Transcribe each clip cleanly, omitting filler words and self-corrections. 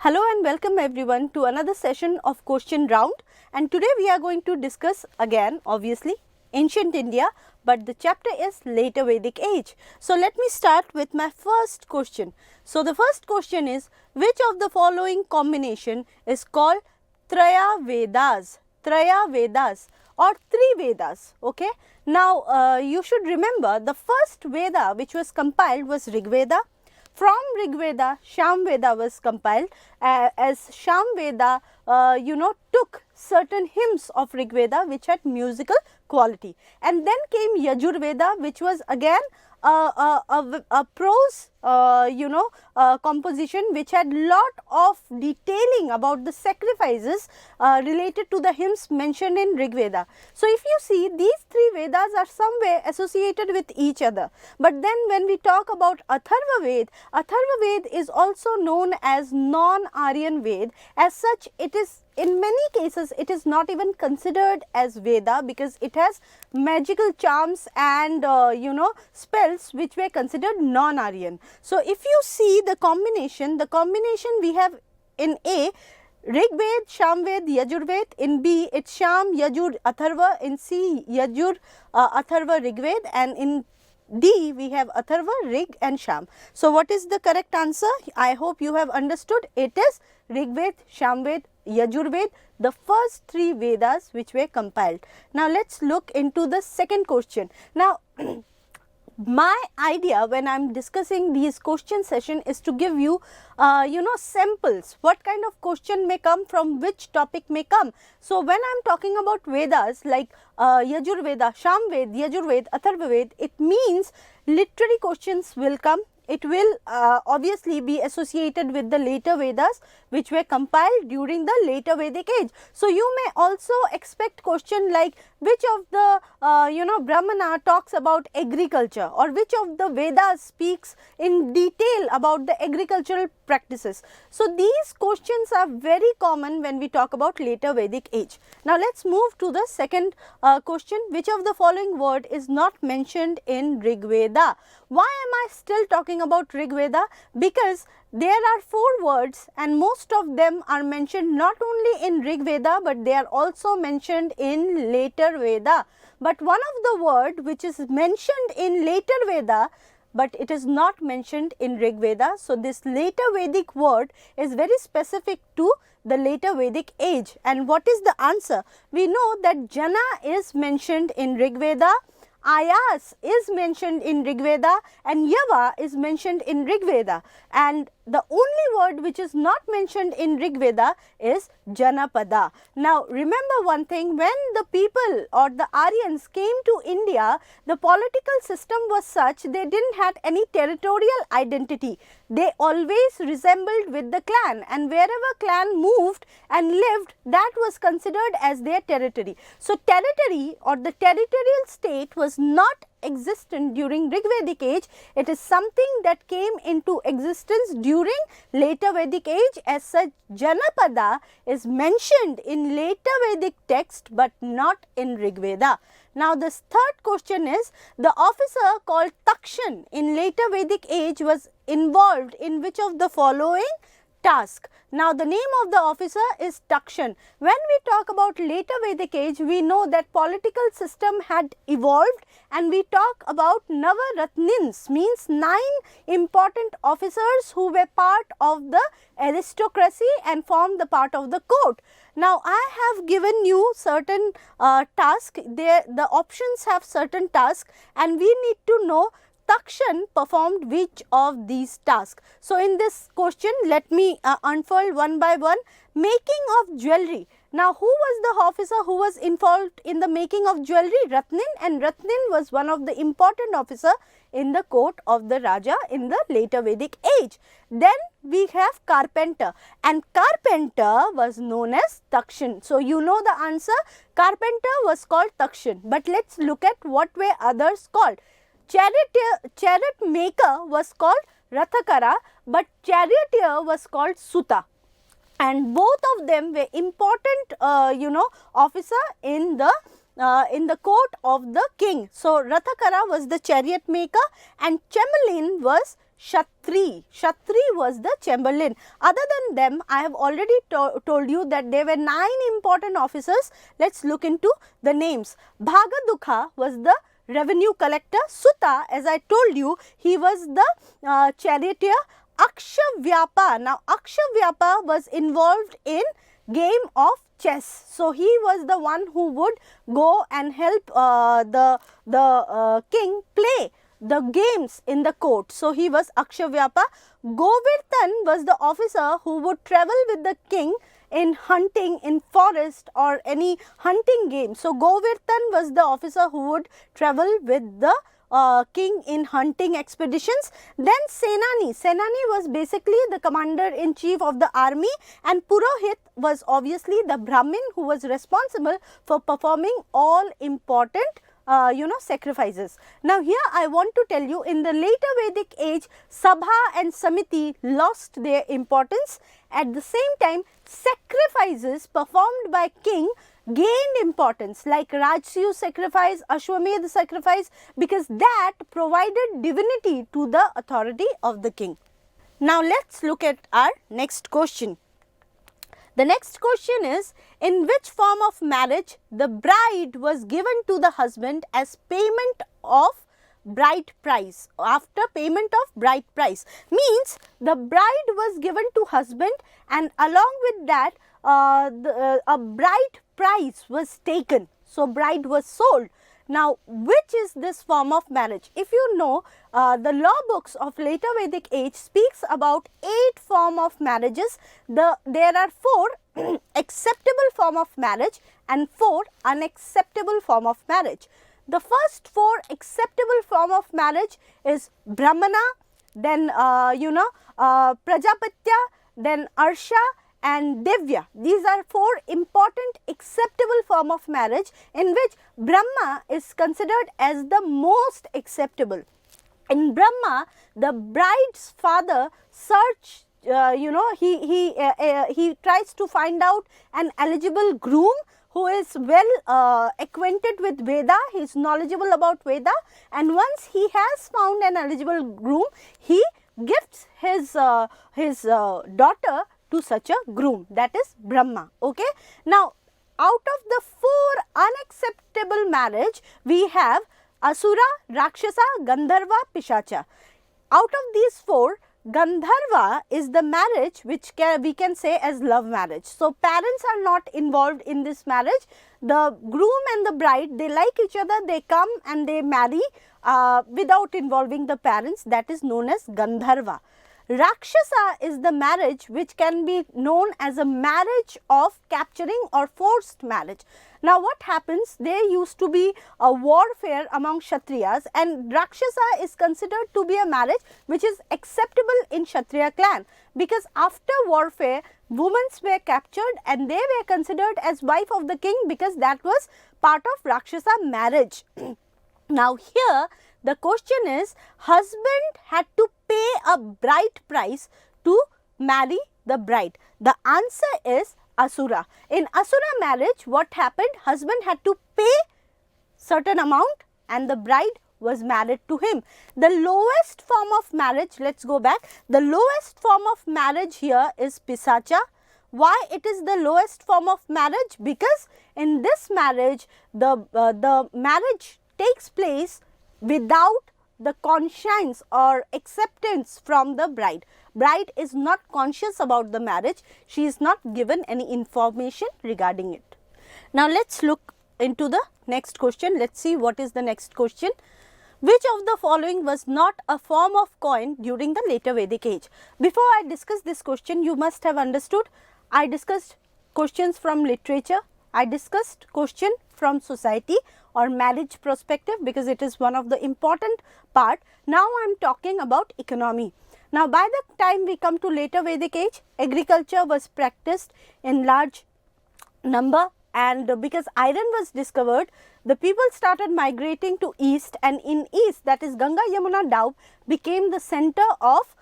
Hello and welcome everyone to another session of question round, and today we are going to discuss again obviously ancient India, but the chapter is later Vedic age. So let me start with my first question. So the first question is, which of the following combination is called Traya Vedas? Traya Vedas or three Vedas. Okay. Now you should remember the first Veda which was compiled was Rig Veda. From Rig Veda, Sham Veda was compiled, as Sham Veda took certain hymns of Rig Veda which had musical quality, and then came Yajur Veda, which was again a prose composition which had lot of detailing about the sacrifices related to the hymns mentioned in Rig Veda. So if you see, these three Vedas are some way associated with each other, but then when we talk about Atharva Ved is also known as non-Aryan Ved. As such, it is in many cases it is not even considered as Veda because it has magical charms and spells which were considered non-Aryan. So if you see the combination we have in A, Rig Ved, Sham Ved, Yajur Ved. In B, it's Sham, Yajur, Atharva. In C, Yajur, Atharva, Rig Ved, and in D, we have Atharva, Rig and Sham. So what is the correct answer? I hope you have understood. It is Rig Ved, Sham Ved, Yajur Ved, the first three Vedas which were compiled. Now let's look into the second question. Now my idea when I am discussing these question session is to give you samples, what kind of question may come from which topic may come. So when I am talking about Vedas like Yajur Veda, Sham Ved, Yajur Ved, Atharva Ved, it means literary questions will come. It will obviously be associated with the later Vedas which were compiled during the later Vedic age. So you may also expect question like which of the Brahmana talks about agriculture, or which of the Vedas speaks in detail about the agricultural practices. So these questions are very common when we talk about later Vedic age. Now let's move to the second question. Which of the following word is not mentioned in Rig Veda? Why am I still talking about Rig Veda? Because there are 4 words and most of them are mentioned not only in Rig Veda, but they are also mentioned in later Veda. But one of the word which is mentioned in later Veda, but it is not mentioned in Rig Veda. So this later Vedic word is very specific to the later Vedic age. And what is the answer? We know that Jana is mentioned in Rig Veda, Ayas is mentioned in Rig Veda, and Yava is mentioned in Rig Veda, and the only word which is not mentioned in Rig Veda is Janapada. Now remember one thing, when the people or the Aryans came to India, the political system was such they didn't have any territorial identity. They always resembled with the clan, and wherever clan moved and lived, that was considered as their territory. So territory or the territorial state was not existent during Rig Vedic age. It is something that came into existence during later Vedic age. As such, Janapada is mentioned in later Vedic text but not in Rig Veda. Now this third question is, the officer called Takshan in later Vedic age was involved in which of the following task? Now the name of the officer is Takshan. When we talk about later Vedic age, we know that political system had evolved, and we talk about Navaratnins, means 9 important officers who were part of the aristocracy and formed the part of the court. Now I have given you certain tasks. The options have certain tasks, and we need to know Takshan performed which of these tasks. So in this question, let me unfold one by one. Making of jewelry. Now who was the officer who was involved in the making of jewelry? Ratnin, and Ratnin was one of the important officer in the court of the Raja in the later Vedic age. Then we have carpenter, and carpenter was known as Takshan. So you know the answer, carpenter was called Takshan. But let's look at what were others called. Chariot maker was called Rathakara, but charioteer was called Suta, and both of them were important officer in the court of the king. So Rathakara was the chariot maker and Chemelin was Kshatri. Kshatri was the chamberlain. Other than them, I have already told you that there were 9 important officers. Let's look into the names. Bhagadukha was the revenue collector. Suta, as I told you, he was the charioteer. Akshavyapa. Now, Akshavyapa was involved in game of chess. So, he was the one who would go and help the king play the games in the court. So, he was Akshavyapa. Govirtan was the officer who would travel with the king in hunting in forest or any hunting game. So, Govirtan was the officer who would travel with the king in hunting expeditions. Then Senani. Senani was basically the commander in chief of the army, and Purohit was obviously the Brahmin who was responsible for performing all important sacrifices. Now, here I want to tell you, in the later Vedic age, Sabha and Samiti lost their importance. At the same time, sacrifices performed by king gained importance, like Rajsuya sacrifice, Ashwamedh sacrifice, because that provided divinity to the authority of the king. Now, let's look at our next question. The next question is, in which form of marriage the bride was given to the husband as payment of bride price? After payment of bride price means the bride was given to husband, and along with that a bride price was taken. So, bride was sold. Now, which is this form of marriage? If you know, the law books of later Vedic age speaks about 8 form of marriages. There are 4 acceptable form of marriage and 4 unacceptable form of marriage. The first 4 acceptable form of marriage is Brahmana, then Prajapatya, then Arsha and Divya. These are 4 important acceptable form of marriage, in which Brahma is considered as the most acceptable. In Brahma, the bride's father he tries to find out an eligible groom who is well acquainted with Veda, he is knowledgeable about Veda, and once he has found an eligible groom, he gifts his daughter to such a groom, that is Brahma. Okay. Now, out of the 4 unacceptable marriage, we have Asura, Rakshasa, Gandharva, Pishacha. Out of these 4, Gandharva is the marriage which we can say as love marriage. So, parents are not involved in this marriage. The groom and the bride, they like each other, they come and they marry without involving the parents, that is known as Gandharva. Rakshasa is the marriage which can be known as a marriage of capturing or forced marriage. Now, what happens? There used to be a warfare among Kshatriyas, and Rakshasa is considered to be a marriage which is acceptable in Kshatriya clan, because after warfare, women were captured and they were considered as wife of the king, because that was part of Rakshasa marriage. Now, here the question is, husband had to pay a bride price to marry the bride. The answer is Asura. In Asura marriage, what happened? Husband had to pay certain amount and the bride was married to him. The lowest form of marriage, let's go back. The lowest form of marriage here is Pisacha. Why it is the lowest form of marriage? Because in this marriage, the marriage takes place without the conscience or acceptance from the bride. Bride is not conscious about the marriage. She is not given any information regarding it. Now, let's look into the next question. Let's see what is the next question. Which of the following was not a form of coin during the later Vedic age? Before I discuss this question, you must have understood I discussed questions from literature, I discussed question from society or marriage perspective, because it is one of the important part. Now, I am talking about economy. Now, by the time we come to later Vedic age, agriculture was practiced in large number, and because iron was discovered, the people started migrating to east, and in east, that is Ganga Yamuna Doab, became the center of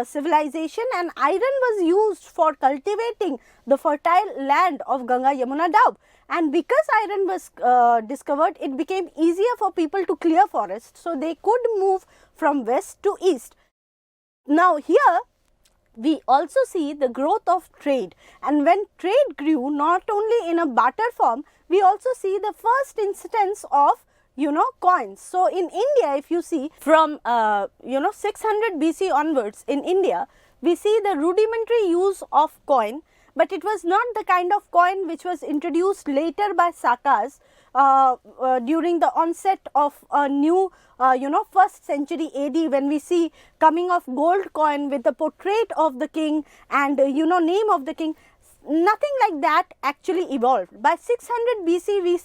civilization, and iron was used for cultivating the fertile land of Ganga Yamuna Doab. And because iron was discovered, it became easier for people to clear forests. So, they could move from west to east. Now here we also see the growth of trade, and when trade grew not only in a barter form, we also see the first instance of coins. So in India, if you see from 600 BC onwards in India, we see the rudimentary use of coin, but it was not the kind of coin which was introduced later by Sakas during the onset of a new 1st century AD, when we see coming of gold coin with the portrait of the king and name of the king. Nothing like that actually evolved. By 600 BC we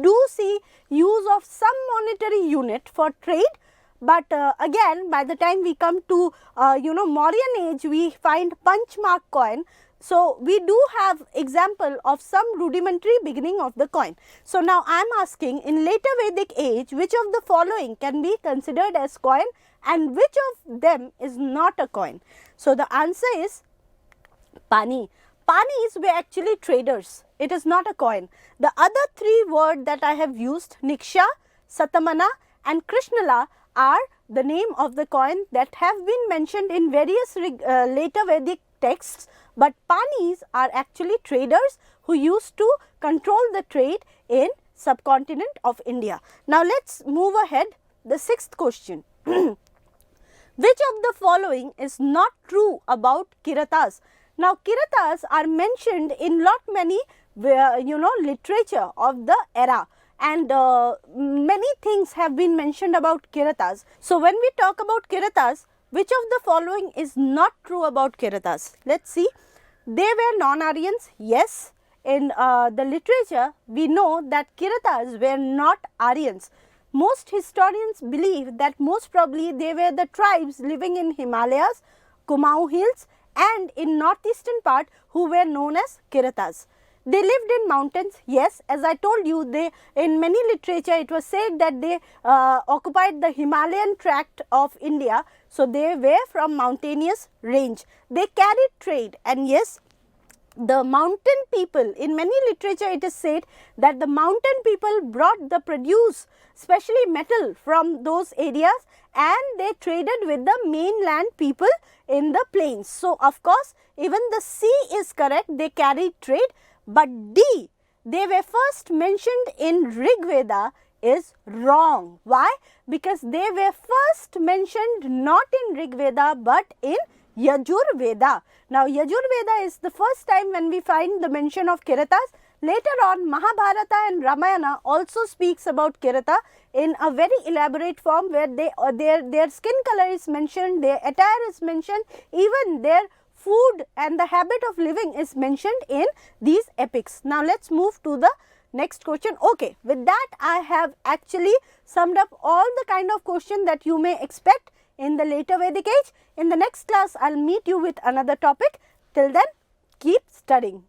do see use of some monetary unit for trade, but again by the time we come to Mauryan age, we find punch mark coin. So we do have example of some rudimentary beginning of the coin. So now I am asking, in later Vedic age, which of the following can be considered as coin and which of them is not a coin? So the answer is pani. Panis were actually traders. It is not a coin. The other three words that I have used, Niksha, Satamana and Krishnala, are the name of the coin that have been mentioned in various later Vedic texts, but panis are actually traders who used to control the trade in subcontinent of India. Now let's move ahead. The 6th question. Which of the following is not true about Kiratas? Now Kiratas are mentioned in lot many literature of the era, and many things have been mentioned about Kiratas. So when we talk about Kiratas, which of the following is not true about Kiratas? Let's see. They were non-Aryans. Yes, in the literature we know that Kiratas were not Aryans. Most historians believe that most probably they were the tribes living in Himalayas, Kumaon hills and in northeastern part who were known as Kiratas. They lived in mountains. Yes, as I told you, they in many literature it was said that they occupied the Himalayan tract of India. So they were from mountainous range. They carried trade, and yes, the mountain people, in many literature it is said that the mountain people brought the produce, especially metal, from those areas, and they traded with the mainland people in the plains. So of course even the C is correct, they carried trade, but D, they were first mentioned in Rig Veda, is wrong. Why? Because they were first mentioned not in Rig Veda but in Yajur Veda. Now Yajur Veda is the first time when we find the mention of Kiratas. Later on Mahabharata and Ramayana also speaks about Kirata in a very elaborate form, where their skin color is mentioned, their attire is mentioned, even their food and the habit of living is mentioned in these epics. Now let's move to the next question. Okay, with that I have actually summed up all the kind of question that you may expect in the later Vedic age. In the next class I will meet you with another topic. Till then, keep studying.